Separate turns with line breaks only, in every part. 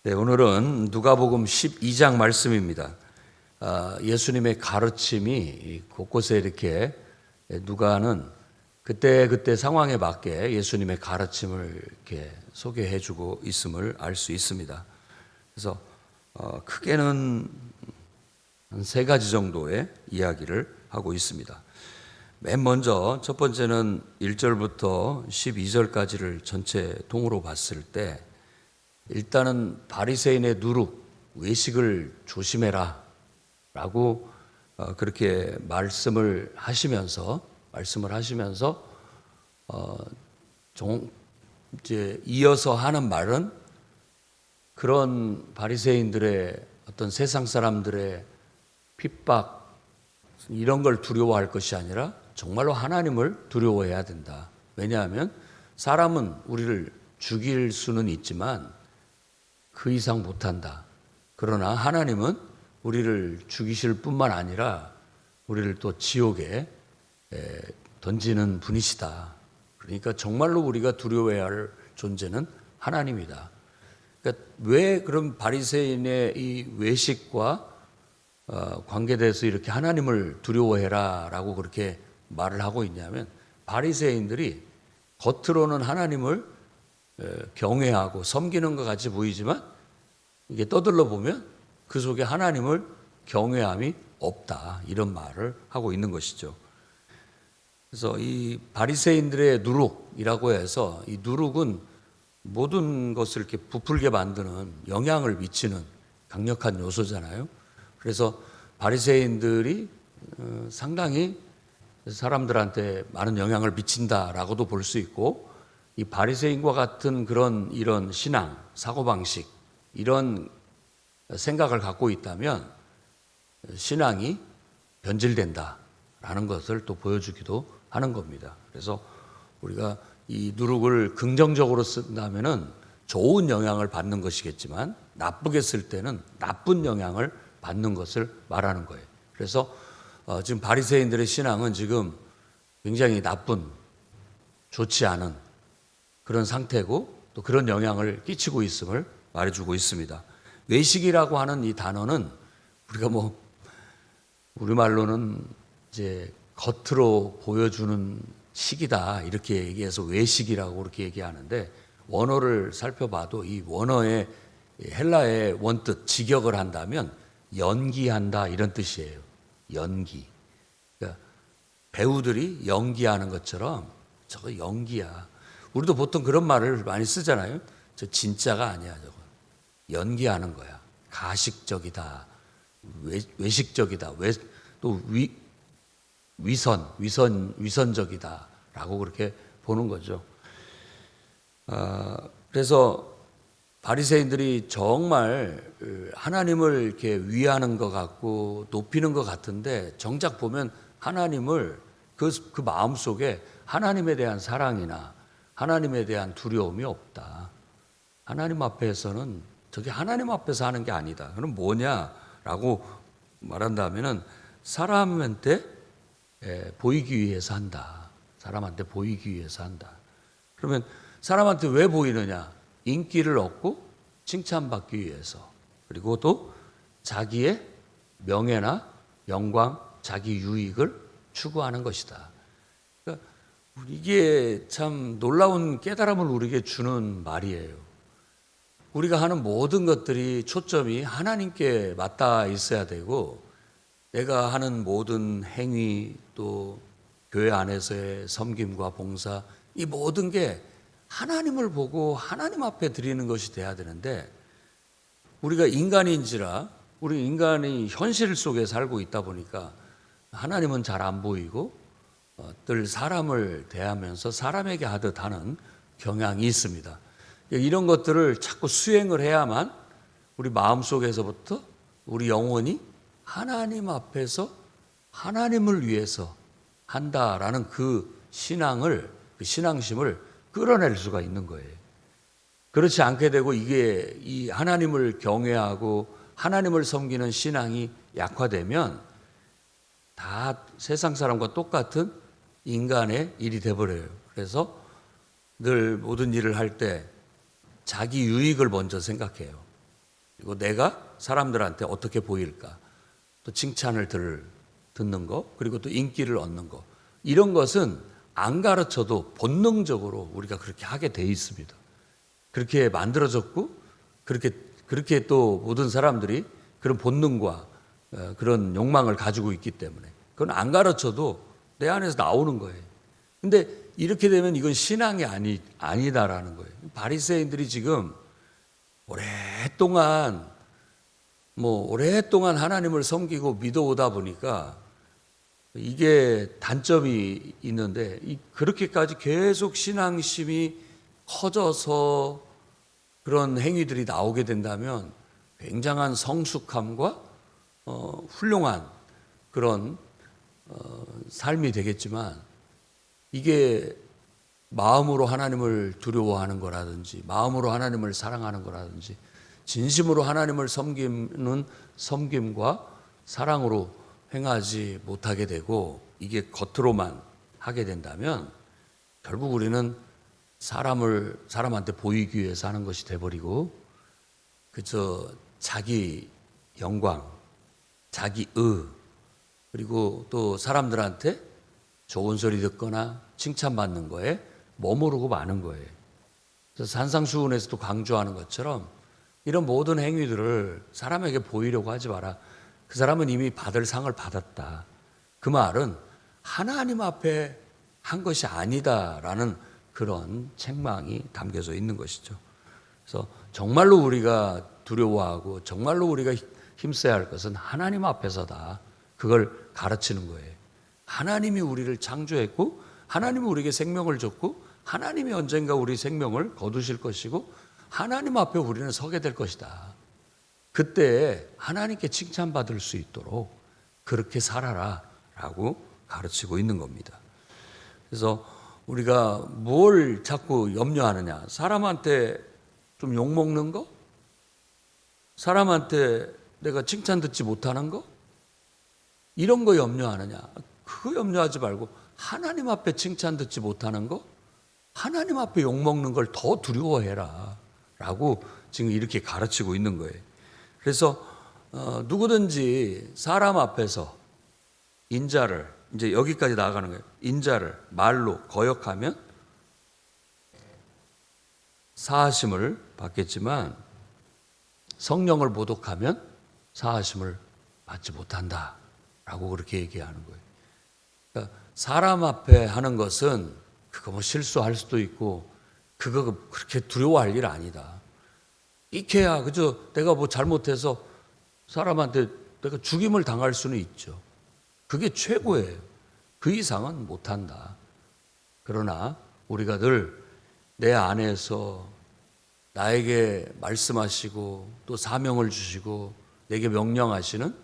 네, 오늘은 누가복음 12장 말씀입니다. 예수님의 가르침이 곳곳에 이렇게 누가는 그때 상황에 맞게 예수님의 가르침을 이렇게 소개해주고 있음을 알 수 있습니다. 그래서 크게는 한 세 가지 정도의 이야기를 하고 있습니다. 맨 먼저 첫 번째는 1절부터 12절까지를 전체 통으로 봤을 때 일단은 바리새인의 누룩, 외식을 조심해라 라고 그렇게 말씀을 하시면서 이제 이어서 하는 말은 그런 바리새인들의 어떤 세상 사람들의 핍박 이런 걸 두려워할 것이 아니라 정말로 하나님을 두려워해야 된다. 왜냐하면 사람은 우리를 죽일 수는 있지만 그 이상 못한다. 그러나 하나님은 우리를 죽이실 뿐만 아니라 우리를 또 지옥에 던지는 분이시다. 그러니까 정말로 우리가 두려워해야 할 존재는 하나님이다. 그러니까 왜 그런 바리새인의 이 외식과 관계돼서 이렇게 하나님을 두려워해라 라고 그렇게 말을 하고 있냐면 바리새인들이 겉으로는 하나님을 경외하고 섬기는 것 같이 보이지만 이게 떠들러 보면 그 속에 하나님을 경외함이 없다 이런 말을 하고 있는 것이죠. 그래서 이 바리새인들의 누룩이라고 해서 이 누룩은 모든 것을 이렇게 부풀게 만드는 영향을 미치는 강력한 요소잖아요. 그래서 바리새인들이 상당히 사람들한테 많은 영향을 미친다라고도 볼 수 있고 이 바리새인과 같은 이런 신앙, 사고방식, 이런 생각을 갖고 있다면 신앙이 변질된다라는 것을 또 보여주기도 하는 겁니다. 그래서 우리가 이 누룩을 긍정적으로 쓴다면은 좋은 영향을 받는 것이겠지만 나쁘게 쓸 때는 나쁜 영향을 받는 것을 말하는 거예요. 그래서 지금 바리새인들의 신앙은 지금 굉장히 나쁜, 좋지 않은 그런 상태고 또 그런 영향을 끼치고 있음을 말해주고 있습니다. 외식이라고 하는 이 단어는 우리가 우리말로는 이제 겉으로 보여주는 식이다 이렇게 얘기해서 외식이라고 그렇게 얘기하는데 원어를 살펴봐도 이 원어의 헬라의 원뜻 직역을 한다면 연기한다 이런 뜻이에요. 연기. 그러니까 배우들이 연기하는 것처럼 저거 연기야. 우리도 보통 그런 말을 많이 쓰잖아요. 저 진짜가 아니야, 저거. 연기하는 거야. 가식적이다. 외식적이다. 또 위선적이다. 라고 그렇게 보는 거죠. 그래서 바리새인들이 정말 하나님을 이렇게 위하는 것 같고 높이는 것 같은데 정작 보면 하나님을 그 마음 속에 하나님에 대한 사랑이나 하나님에 대한 두려움이 없다. 하나님 앞에서는 저게 하나님 앞에서 하는 게 아니다. 그럼 뭐냐라고 말한다면은 사람한테 보이기 위해서 한다. 사람한테 보이기 위해서 한다. 그러면 사람한테 왜 보이느냐? 인기를 얻고 칭찬받기 위해서. 그리고 또 자기의 명예나 영광, 자기 유익을 추구하는 것이다. 이게 참 놀라운 깨달음을 우리에게 주는 말이에요. 우리가 하는 모든 것들이 초점이 하나님께 맞닿아 있어야 되고 내가 하는 모든 행위 또 교회 안에서의 섬김과 봉사 이 모든 게 하나님을 보고 하나님 앞에 드리는 것이 돼야 되는데 우리가 인간인지라 우리 인간이 현실 속에 살고 있다 보니까 하나님은 잘 안 보이고 늘 사람을 대하면서 사람에게 하듯 하는 경향이 있습니다. 이런 것들을 자꾸 수행을 해야만 우리 마음속에서부터 우리 영혼이 하나님 앞에서 하나님을 위해서 한다라는 그 신앙심을 끌어낼 수가 있는 거예요. 그렇지 않게 되고 이게 이 하나님을 경외하고 하나님을 섬기는 신앙이 약화되면 다 세상 사람과 똑같은 인간의 일이 돼버려요. 그래서 늘 모든 일을 할 때 자기 유익을 먼저 생각해요. 그리고 내가 사람들한테 어떻게 보일까, 또 칭찬을 듣는 거, 그리고 또 인기를 얻는 거, 이런 것은 안 가르쳐도 본능적으로 우리가 그렇게 하게 돼 있습니다. 그렇게 만들어졌고 그렇게 또 모든 사람들이 그런 본능과 그런 욕망을 가지고 있기 때문에 그건 안 가르쳐도 내 안에서 나오는 거예요. 근데 이렇게 되면 이건 신앙이 아니다라는 거예요. 바리새인들이 지금 오랫동안 하나님을 섬기고 믿어오다 보니까 이게 단점이 있는데, 그렇게까지 계속 신앙심이 커져서 그런 행위들이 나오게 된다면 굉장한 성숙함과 훌륭한 그런 삶이 되겠지만, 이게 마음으로 하나님을 두려워하는 거라든지 마음으로 하나님을 사랑하는 거라든지 진심으로 하나님을 섬기는 섬김과 사랑으로 행하지 못하게 되고, 이게 겉으로만 하게 된다면 결국 우리는 사람한테 보이기 위해서 하는 것이 돼버리고, 그저 자기 영광, 자기 그리고 또 사람들한테 좋은 소리 듣거나 칭찬받는 거에 머무르고 마는 거예요. 그래서 산상수훈에서도 강조하는 것처럼 이런 모든 행위들을 사람에게 보이려고 하지 마라. 그 사람은 이미 받을 상을 받았다. 그 말은 하나님 앞에 한 것이 아니다라는 그런 책망이 담겨져 있는 것이죠. 그래서 정말로 우리가 두려워하고 정말로 우리가 힘써야 할 것은 하나님 앞에서다. 그걸 가르치는 거예요. 하나님이 우리를 창조했고 하나님이 우리에게 생명을 줬고 하나님이 언젠가 우리 생명을 거두실 것이고 하나님 앞에 우리는 서게 될 것이다. 그때 하나님께 칭찬받을 수 있도록 그렇게 살아라 라고 가르치고 있는 겁니다. 그래서 우리가 뭘 자꾸 염려하느냐, 사람한테 좀 욕먹는 거, 사람한테 내가 칭찬 듣지 못하는 거, 이런 거 염려하느냐. 그거 염려하지 말고 하나님 앞에 칭찬 듣지 못하는 거, 하나님 앞에 욕먹는 걸 더 두려워해라 라고 지금 이렇게 가르치고 있는 거예요. 그래서 누구든지 사람 앞에서 인자를, 이제 여기까지 나아가는 거예요. 인자를 말로 거역하면 사하심을 받겠지만 성령을 모독하면 사하심을 받지 못한다 라고 그렇게 얘기하는 거예요. 그러니까 사람 앞에 하는 것은 그거 뭐 실수할 수도 있고 그거 그렇게 두려워할 일 아니다. 이케야 그저 내가 뭐 잘못해서 사람한테 내가 죽임을 당할 수는 있죠. 그게 최고예요. 그 이상은 못한다. 그러나 우리가 늘 내 안에서 나에게 말씀하시고 또 사명을 주시고 내게 명령하시는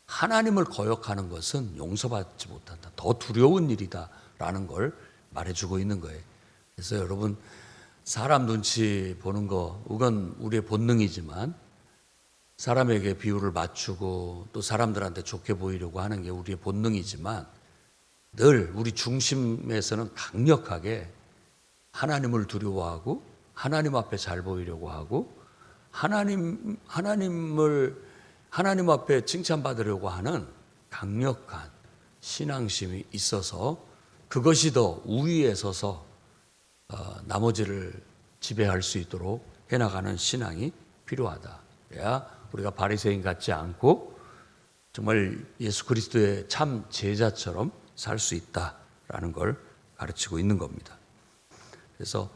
하나님을 거역하는 것은 용서받지 못한다. 더 두려운 일이다라는 걸 말해주고 있는 거예요. 그래서 여러분, 사람 눈치 보는 거, 그건 우리의 본능이지만 사람에게 비율을 맞추고 또 사람들한테 좋게 보이려고 하는 게 우리의 본능이지만 늘 우리 중심에서는 강력하게 하나님을 두려워하고 하나님 앞에 잘 보이려고 하고 하나님 앞에 칭찬받으려고 하는 강력한 신앙심이 있어서 그것이 더 우위에 서서 나머지를 지배할 수 있도록 해나가는 신앙이 필요하다. 그래야 우리가 바리새인 같지 않고 정말 예수 그리스도의 참 제자처럼 살 수 있다라는 걸 가르치고 있는 겁니다. 그래서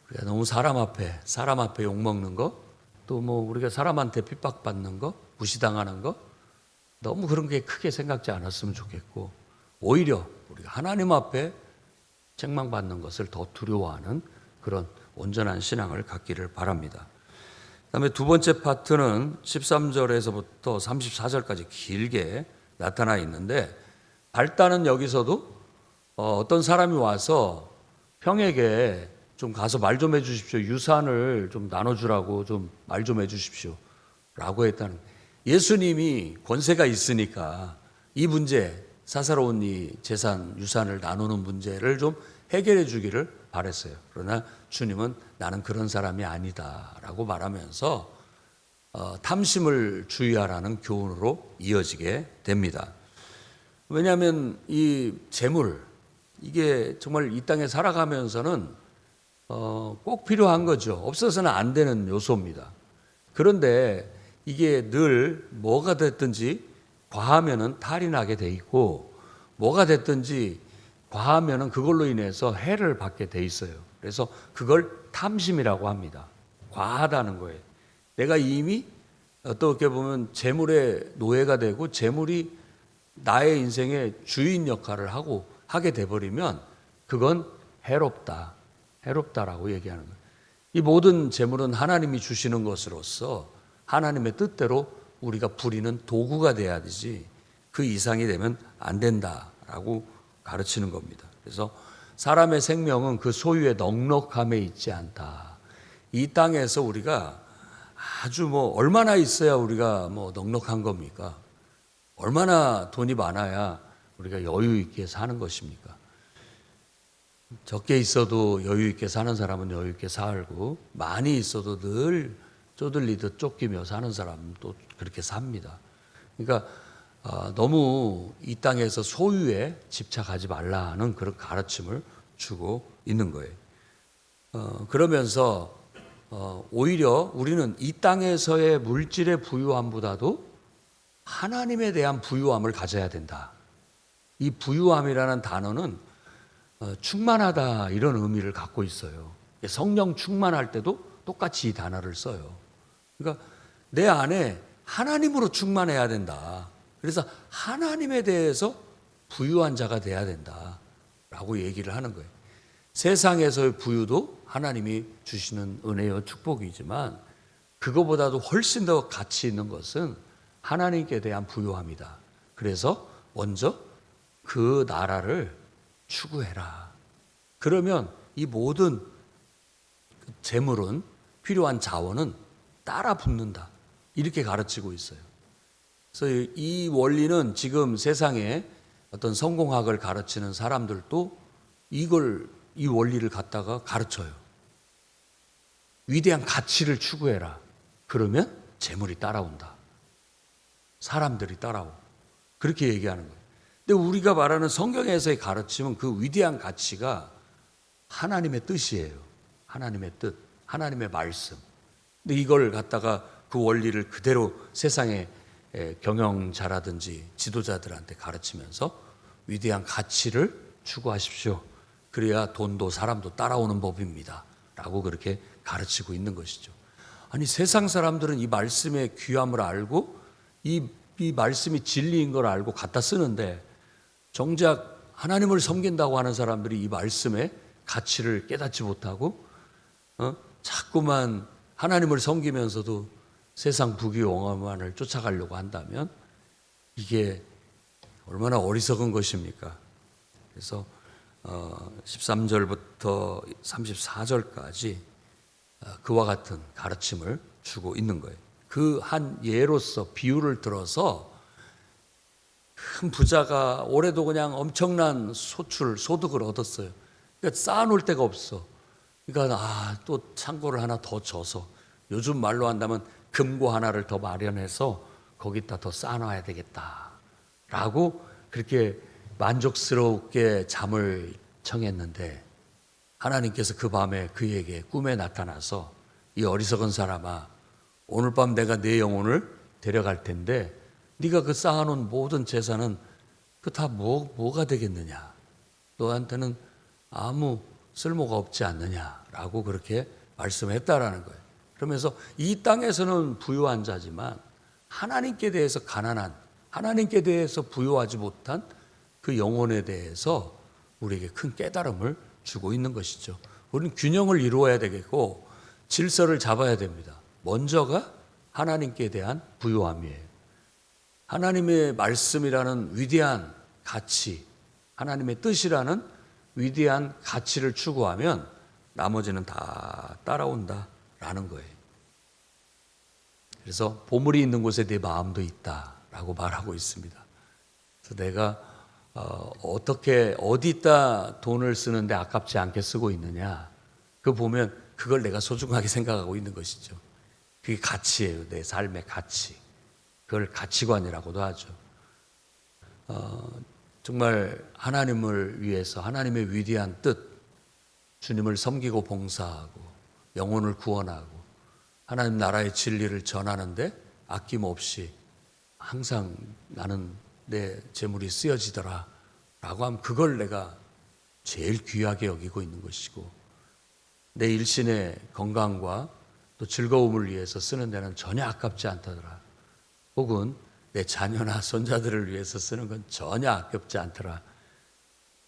우리가 너무 사람 앞에 욕먹는 거, 또 뭐 우리가 사람한테 핍박받는 거, 무시당하는 거, 너무 그런 게 크게 생각지 않았으면 좋겠고, 오히려 우리가 하나님 앞에 책망받는 것을 더 두려워하는 그런 온전한 신앙을 갖기를 바랍니다. 그다음에 두 번째 파트는 13절에서부터 34절까지 길게 나타나 있는데, 발단은 여기서도 어떤 사람이 와서 형에게 좀 가서 말 좀 해주십시오. 유산을 좀 나눠주라고 좀 말 좀 해주십시오. 라고 했다는 거예요. 예수님이 권세가 있으니까 이 문제, 사사로운 이 재산, 유산을 나누는 문제를 좀 해결해 주기를 바랬어요. 그러나 주님은 나는 그런 사람이 아니다 라고 말하면서 탐심을 주의하라는 교훈으로 이어지게 됩니다. 왜냐하면 이 재물, 이게 정말 이 땅에 살아가면서는 꼭 필요한 거죠. 없어서는 안 되는 요소입니다. 그런데 이게 늘 뭐가 됐든지 과하면은 탈이 나게 돼 있고, 뭐가 됐든지 과하면은 그걸로 인해서 해를 받게 돼 있어요. 그래서 그걸 탐심이라고 합니다. 과하다는 거예요. 내가 이미 어떻게 보면 재물의 노예가 되고 재물이 나의 인생의 주인 역할을 하게 돼버리면 그건 해롭다라고 얘기하는 거예요. 이 모든 재물은 하나님이 주시는 것으로서 하나님의 뜻대로 우리가 부리는 도구가 돼야 되지, 그 이상이 되면 안 된다라고 가르치는 겁니다. 그래서 사람의 생명은 그 소유의 넉넉함에 있지 않다. 이 땅에서 우리가 아주 얼마나 있어야 우리가 넉넉한 겁니까? 얼마나 돈이 많아야 우리가 여유 있게 사는 것입니까? 적게 있어도 여유 있게 사는 사람은 여유 있게 살고, 많이 있어도 늘 쪼들리듯 쫓기며 사는 사람은 또 그렇게 삽니다. 그러니까 너무 이 땅에서 소유에 집착하지 말라는 그런 가르침을 주고 있는 거예요. 그러면서 오히려 우리는 이 땅에서의 물질의 부유함보다도 하나님에 대한 부유함을 가져야 된다. 이 부유함이라는 단어는 충만하다, 이런 의미를 갖고 있어요. 성령 충만할 때도 똑같이 이 단어를 써요. 그러니까 내 안에 하나님으로 충만해야 된다. 그래서 하나님에 대해서 부유한 자가 돼야 된다라고 얘기를 하는 거예요. 세상에서의 부유도 하나님이 주시는 은혜요 축복이지만, 그거보다도 훨씬 더 가치 있는 것은 하나님께 대한 부유함이다. 그래서 먼저 그 나라를 추구해라. 그러면 이 모든 재물은, 필요한 자원은 따라 붙는다. 이렇게 가르치고 있어요. 그래서 이 원리는 지금 세상에 어떤 성공학을 가르치는 사람들도 이 원리를 갖다가 가르쳐요. 위대한 가치를 추구해라. 그러면 재물이 따라온다. 사람들이 따라오고. 그렇게 얘기하는 거예요. 근데 우리가 말하는 성경에서의 가르침은 그 위대한 가치가 하나님의 뜻이에요. 하나님의 뜻, 하나님의 말씀. 근데 이걸 갖다가 그 원리를 그대로 세상의 경영자라든지 지도자들한테 가르치면서 위대한 가치를 추구하십시오. 그래야 돈도 사람도 따라오는 법입니다. 라고 그렇게 가르치고 있는 것이죠. 아니, 세상 사람들은 이 말씀의 귀함을 알고 이 말씀이 진리인 걸 알고 갖다 쓰는데, 정작 하나님을 섬긴다고 하는 사람들이 이 말씀의 가치를 깨닫지 못하고 자꾸만 하나님을 섬기면서도 세상 부귀영화만을 쫓아가려고 한다면 이게 얼마나 어리석은 것입니까? 그래서 13절부터 34절까지 그와 같은 가르침을 주고 있는 거예요. 그 한 예로서 비유를 들어서 큰 부자가 올해도 그냥 엄청난 소득을 얻었어요. 그러니까 쌓아놓을 데가 없어. 그러니까 또 창고를 하나 더 져서, 요즘 말로 한다면 금고 하나를 더 마련해서 거기다 더 쌓아놔야 되겠다라고 그렇게 만족스럽게 잠을 청했는데, 하나님께서 그 밤에 그에게 꿈에 나타나서, 이 어리석은 사람아, 오늘 밤 내가 네 영혼을 데려갈 텐데 네가 그 쌓아놓은 모든 재산은 그 다 뭐가 되겠느냐? 너한테는 아무 쓸모가 없지 않느냐라고 그렇게 말씀했다라는 거예요. 그러면서 이 땅에서는 부유한 자지만 하나님께 대해서 가난한, 하나님께 대해서 부유하지 못한 그 영혼에 대해서 우리에게 큰 깨달음을 주고 있는 것이죠. 우리는 균형을 이루어야 되겠고 질서를 잡아야 됩니다. 먼저가 하나님께 대한 부유함이에요. 하나님의 말씀이라는 위대한 가치, 하나님의 뜻이라는 위대한 가치를 추구하면 나머지는 다 따라온다라는 거예요. 그래서 보물이 있는 곳에 내 마음도 있다라고 말하고 있습니다. 그래서 내가 어떻게 어디다 돈을 쓰는데 아깝지 않게 쓰고 있느냐, 그거 보면 그걸 내가 소중하게 생각하고 있는 것이죠. 그게 가치예요. 내 삶의 가치. 그걸 가치관이라고도 하죠. 정말 하나님을 위해서 하나님의 위대한 뜻, 주님을 섬기고 봉사하고 영혼을 구원하고 하나님 나라의 진리를 전하는데 아낌없이 항상 나는 내 재물이 쓰여지더라 라고 하면 그걸 내가 제일 귀하게 여기고 있는 것이고, 내 일신의 건강과 또 즐거움을 위해서 쓰는 데는 전혀 아깝지 않다더라, 혹은 내 자녀나 손자들을 위해서 쓰는 건 전혀 아깝지 않더라.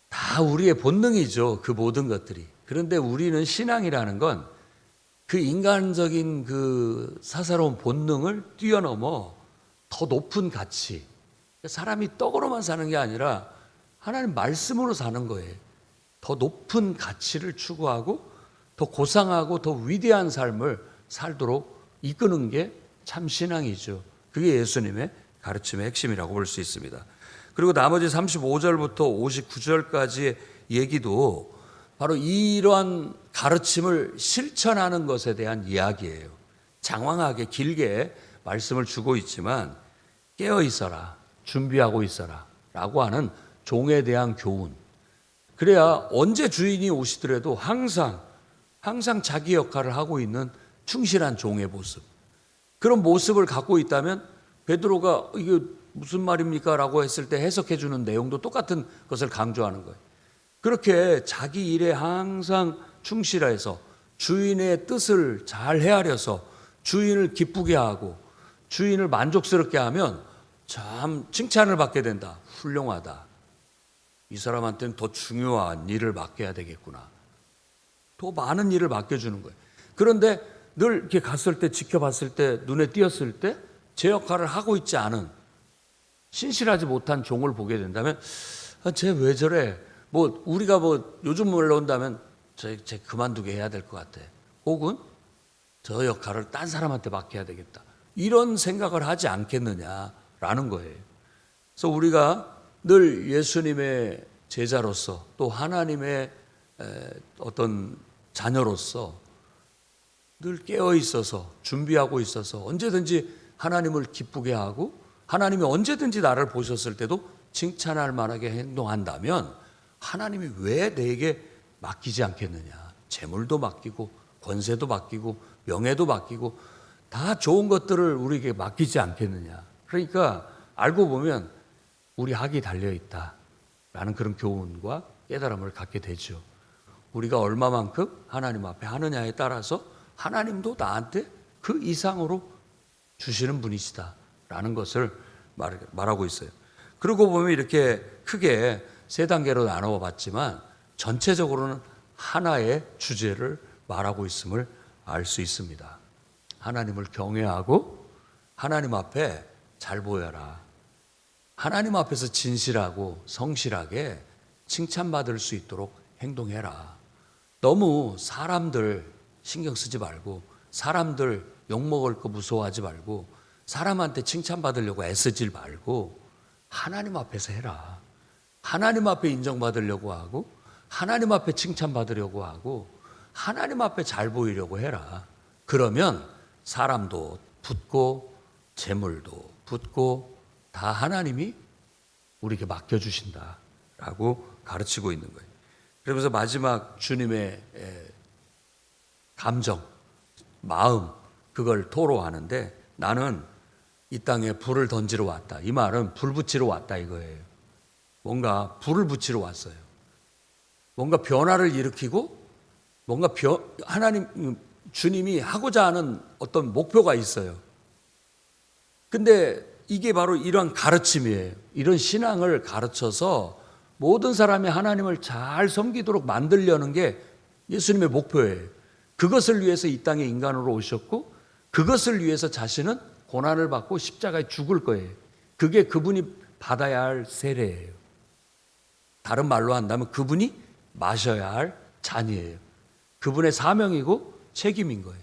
다 우리의 본능이죠, 그 모든 것들이. 그런데 우리는 신앙이라는 건 그 인간적인 그 사사로운 본능을 뛰어넘어 더 높은 가치, 사람이 떡으로만 사는 게 아니라 하나님 말씀으로 사는 거예요. 더 높은 가치를 추구하고 더 고상하고 더 위대한 삶을 살도록 이끄는 게 참 신앙이죠. 그게 예수님의 가르침의 핵심이라고 볼 수 있습니다. 그리고 나머지 35절부터 59절까지의 얘기도 바로 이러한 가르침을 실천하는 것에 대한 이야기예요. 장황하게 길게 말씀을 주고 있지만 깨어 있어라, 준비하고 있어라 라고 하는 종에 대한 교훈. 그래야 언제 주인이 오시더라도 항상 자기 역할을 하고 있는 충실한 종의 모습, 그런 모습을 갖고 있다면 베드로가 이게 무슨 말입니까? 라고 했을 때 해석해 주는 내용도 똑같은 것을 강조하는 거예요. 그렇게 자기 일에 항상 충실해서 주인의 뜻을 잘 헤아려서 주인을 기쁘게 하고 주인을 만족스럽게 하면 참 칭찬을 받게 된다. 훌륭하다. 이 사람한테는 더 중요한 일을 맡겨야 되겠구나. 더 많은 일을 맡겨주는 거예요. 그런데 늘 이렇게 갔을 때, 지켜봤을 때, 눈에 띄었을 때 제 역할을 하고 있지 않은 신실하지 못한 종을 보게 된다면 쟤 왜 저래? 우리가 요즘 말로 온다면 쟤 그만두게 해야 될 것 같아. 혹은 저 역할을 딴 사람한테 맡겨야 되겠다. 이런 생각을 하지 않겠느냐라는 거예요. 그래서 우리가 늘 예수님의 제자로서 또 하나님의 어떤 자녀로서 늘 깨어 있어서 준비하고 있어서 언제든지 하나님을 기쁘게 하고 하나님이 언제든지 나를 보셨을 때도 칭찬할 만하게 행동한다면 하나님이 왜 내게 맡기지 않겠느냐. 재물도 맡기고 권세도 맡기고 명예도 맡기고 다 좋은 것들을 우리에게 맡기지 않겠느냐. 그러니까 알고 보면 우리 학이 달려있다라는 그런 교훈과 깨달음을 갖게 되죠. 우리가 얼마만큼 하나님 앞에 하느냐에 따라서 하나님도 나한테 그 이상으로 주시는 분이시다라는 것을 말하고 있어요. 그러고 보면 이렇게 크게 세 단계로 나누어 봤지만 전체적으로는 하나의 주제를 말하고 있음을 알 수 있습니다. 하나님을 경외하고 하나님 앞에 잘 보여라. 하나님 앞에서 진실하고 성실하게 칭찬받을 수 있도록 행동해라. 너무 사람들 신경 쓰지 말고 사람들 욕먹을 거 무서워하지 말고 사람한테 칭찬받으려고 애쓰지 말고 하나님 앞에서 해라. 하나님 앞에 인정받으려고 하고 하나님 앞에 칭찬받으려고 하고 하나님 앞에 잘 보이려고 해라. 그러면 사람도 붙고 재물도 붙고 다 하나님이 우리에게 맡겨주신다라고 가르치고 있는 거예요. 그러면서 마지막 주님의 감정, 마음, 그걸 토로하는데 나는 이 땅에 불을 던지러 왔다. 이 말은 불 붙이러 왔다 이거예요. 뭔가 불을 붙이러 왔어요. 뭔가 변화를 일으키고 뭔가 하나님, 주님이 하고자 하는 어떤 목표가 있어요. 근데 이게 바로 이런 가르침이에요. 이런 신앙을 가르쳐서 모든 사람이 하나님을 잘 섬기도록 만들려는 게 예수님의 목표예요. 그것을 위해서 이 땅에 인간으로 오셨고 그것을 위해서 자신은 고난을 받고 십자가에 죽을 거예요. 그게 그분이 받아야 할 세례예요. 다른 말로 한다면 그분이 마셔야 할 잔이에요. 그분의 사명이고 책임인 거예요.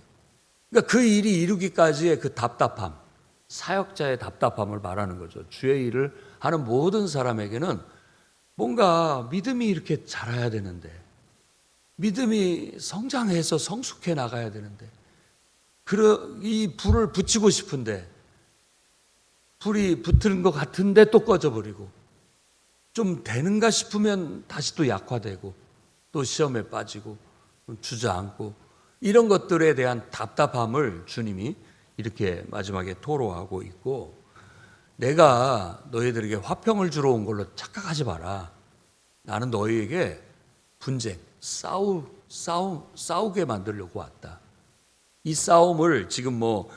그러니까 그 일이 이루기까지의 그 답답함, 사역자의 답답함을 말하는 거죠. 주의 일을 하는 모든 사람에게는 뭔가 믿음이 이렇게 자라야 되는데, 믿음이 성장해서 성숙해 나가야 되는데, 이 불을 붙이고 싶은데 불이 붙는 것 같은데 또 꺼져버리고, 좀 되는가 싶으면 다시 또 약화되고, 또 시험에 빠지고 주저앉고, 이런 것들에 대한 답답함을 주님이 이렇게 마지막에 토로하고 있고, 내가 너희들에게 화평을 주러 온 걸로 착각하지 마라. 나는 너희에게 분쟁, 싸우게 만들려고 왔다. 이 싸움을 지금 뭐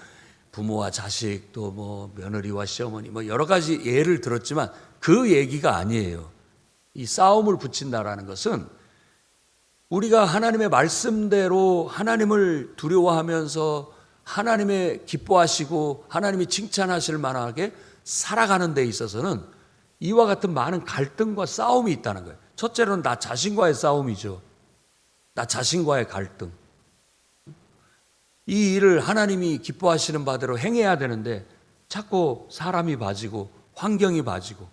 부모와 자식, 또 뭐 며느리와 시어머니, 뭐 여러 가지 예를 들었지만 그 얘기가 아니에요. 이 싸움을 붙인다라는 것은 우리가 하나님의 말씀대로 하나님을 두려워하면서 하나님의 기뻐하시고 하나님이 칭찬하실 만하게 살아가는 데 있어서는 이와 같은 많은 갈등과 싸움이 있다는 거예요. 첫째로는 나 자신과의 싸움이죠. 나 자신과의 갈등. 이 일을 하나님이 기뻐하시는 바대로 행해야 되는데 자꾸 사람이 봐지고 환경이 봐지고,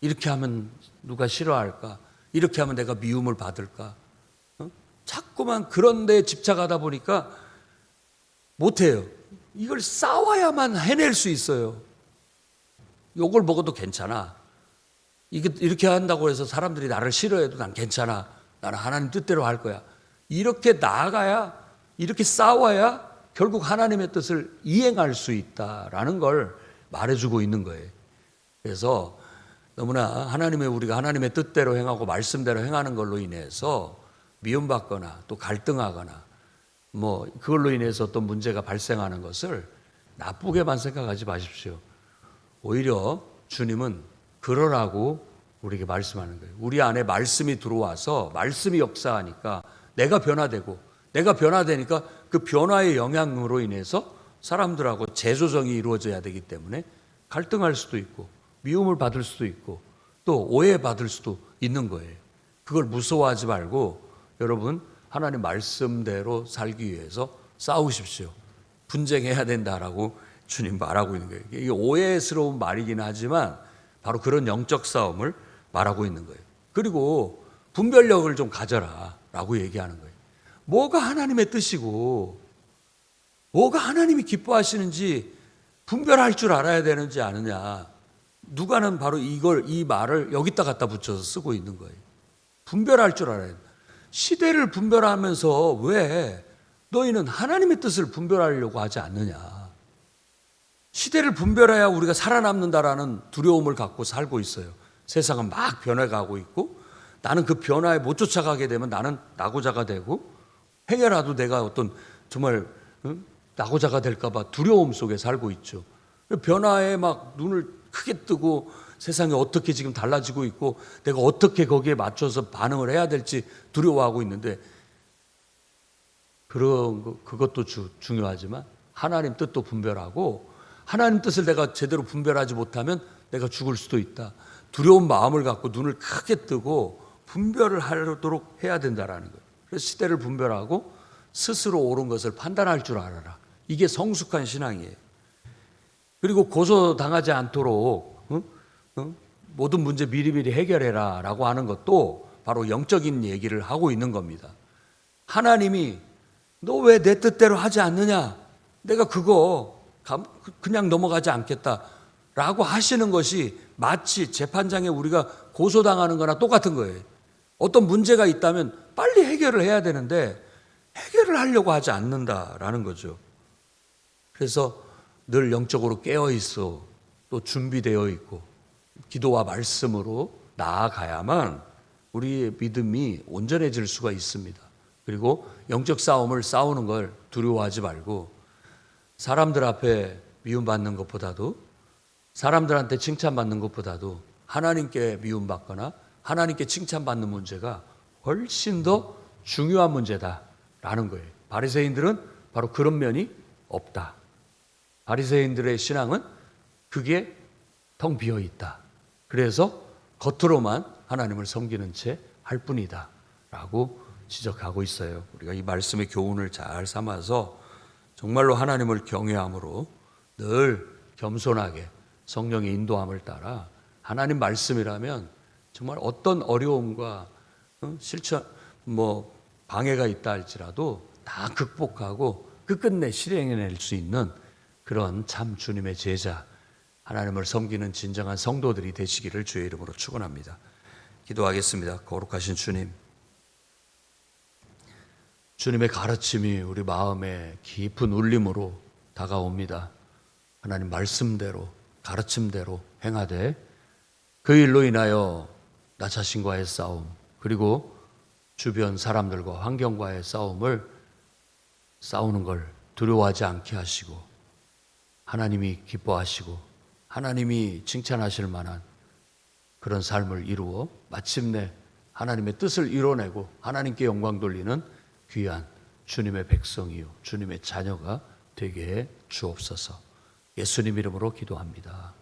이렇게 하면 누가 싫어할까? 이렇게 하면 내가 미움을 받을까? 자꾸만 그런 데 집착하다 보니까 못해요. 이걸 싸워야만 해낼 수 있어요. 욕을 먹어도 괜찮아. 이렇게 한다고 해서 사람들이 나를 싫어해도 난 괜찮아. 나는 하나님 뜻대로 할 거야. 이렇게 나아가야, 이렇게 싸워야 결국 하나님의 뜻을 이행할 수 있다라는 걸 말해주고 있는 거예요. 그래서 너무나 우리가 하나님의 뜻대로 행하고 말씀대로 행하는 걸로 인해서 미움받거나 또 갈등하거나 뭐 그걸로 인해서 어떤 문제가 발생하는 것을 나쁘게만 생각하지 마십시오. 오히려 주님은 그러라고 우리에게 말씀하는 거예요. 우리 안에 말씀이 들어와서 말씀이 역사하니까 내가 변화되니까 그 변화의 영향으로 인해서 사람들하고 재조정이 이루어져야 되기 때문에 갈등할 수도 있고 미움을 받을 수도 있고 또 오해받을 수도 있는 거예요. 그걸 무서워하지 말고 여러분, 하나님 말씀대로 살기 위해서 싸우십시오. 분쟁해야 된다라고 주님 말하고 있는 거예요. 이게 오해스러운 말이긴 하지만 바로 그런 영적 싸움을 말하고 있는 거예요. 그리고 분별력을 좀 가져라 라고 얘기하는 거예요. 뭐가 하나님의 뜻이고 뭐가 하나님이 기뻐하시는지 분별할 줄 알아야 되는지 아느냐. 누가는 바로 이 말을 여기다 갖다 붙여서 쓰고 있는 거예요. 분별할 줄 알아야 돼. 시대를 분별하면서 왜 너희는 하나님의 뜻을 분별하려고 하지 않느냐. 시대를 분별해야 우리가 살아남는다라는 두려움을 갖고 살고 있어요. 세상은 막 변해가고 있고 나는 그 변화에 못 쫓아가게 되면 나는 낙오자가 되고 행여라도 내가 어떤 정말 낙오자가 될까 봐 두려움 속에 살고 있죠. 변화에 막 눈을 크게 뜨고 세상이 어떻게 지금 달라지고 있고 내가 어떻게 거기에 맞춰서 반응을 해야 될지 두려워하고 있는데, 그것도 중요하지만 하나님 뜻도 분별하고, 하나님 뜻을 내가 제대로 분별하지 못하면 내가 죽을 수도 있다. 두려운 마음을 갖고 눈을 크게 뜨고 분별을 하도록 해야 된다라는 거예요. 그래서 시대를 분별하고 스스로 옳은 것을 판단할 줄 알아라. 이게 성숙한 신앙이에요. 그리고 고소당하지 않도록 모든 문제 미리미리 해결해라 라고 하는 것도 바로 영적인 얘기를 하고 있는 겁니다. 하나님이 너 왜 내 뜻대로 하지 않느냐? 내가 그거 그냥 넘어가지 않겠다 라고 하시는 것이 마치 재판장에 우리가 고소당하는 거나 똑같은 거예요. 어떤 문제가 있다면 빨리 해결을 해야 되는데 해결을 하려고 하지 않는다라는 거죠. 그래서 늘 영적으로 깨어 있어, 또 준비되어 있고 기도와 말씀으로 나아가야만 우리의 믿음이 온전해질 수가 있습니다. 그리고 영적 싸움을 싸우는 걸 두려워하지 말고 사람들 앞에 미움받는 것보다도, 사람들한테 칭찬받는 것보다도 하나님께 미움받거나 하나님께 칭찬받는 문제가 훨씬 더 중요한 문제다라는 거예요. 바리새인들은 바로 그런 면이 없다. 바리새인들의 신앙은 그게 텅 비어 있다. 그래서 겉으로만 하나님을 섬기는 채 할 뿐이다 라고 지적하고 있어요. 우리가 이 말씀의 교훈을 잘 삼아서 정말로 하나님을 경외함으로 늘 겸손하게 성령의 인도함을 따라 하나님 말씀이라면 정말 어떤 어려움과 실천 방해가 있다 할지라도 다 극복하고 끝끝내 실행해낼 수 있는 그런 참 주님의 제자, 하나님을 섬기는 진정한 성도들이 되시기를 주의 이름으로 축원합니다. 기도하겠습니다. 거룩하신 주님, 주님의 가르침이 우리 마음에 깊은 울림으로 다가옵니다. 하나님 말씀대로, 가르침대로 행하되 그 일로 인하여 나 자신과의 싸움, 그리고 주변 사람들과 환경과의 싸우는 걸 두려워하지 않게 하시고, 하나님이 기뻐하시고 하나님이 칭찬하실 만한 그런 삶을 이루어 마침내 하나님의 뜻을 이뤄내고 하나님께 영광 돌리는 귀한 주님의 백성이요 주님의 자녀가 되게 해 주옵소서. 예수님 이름으로 기도합니다.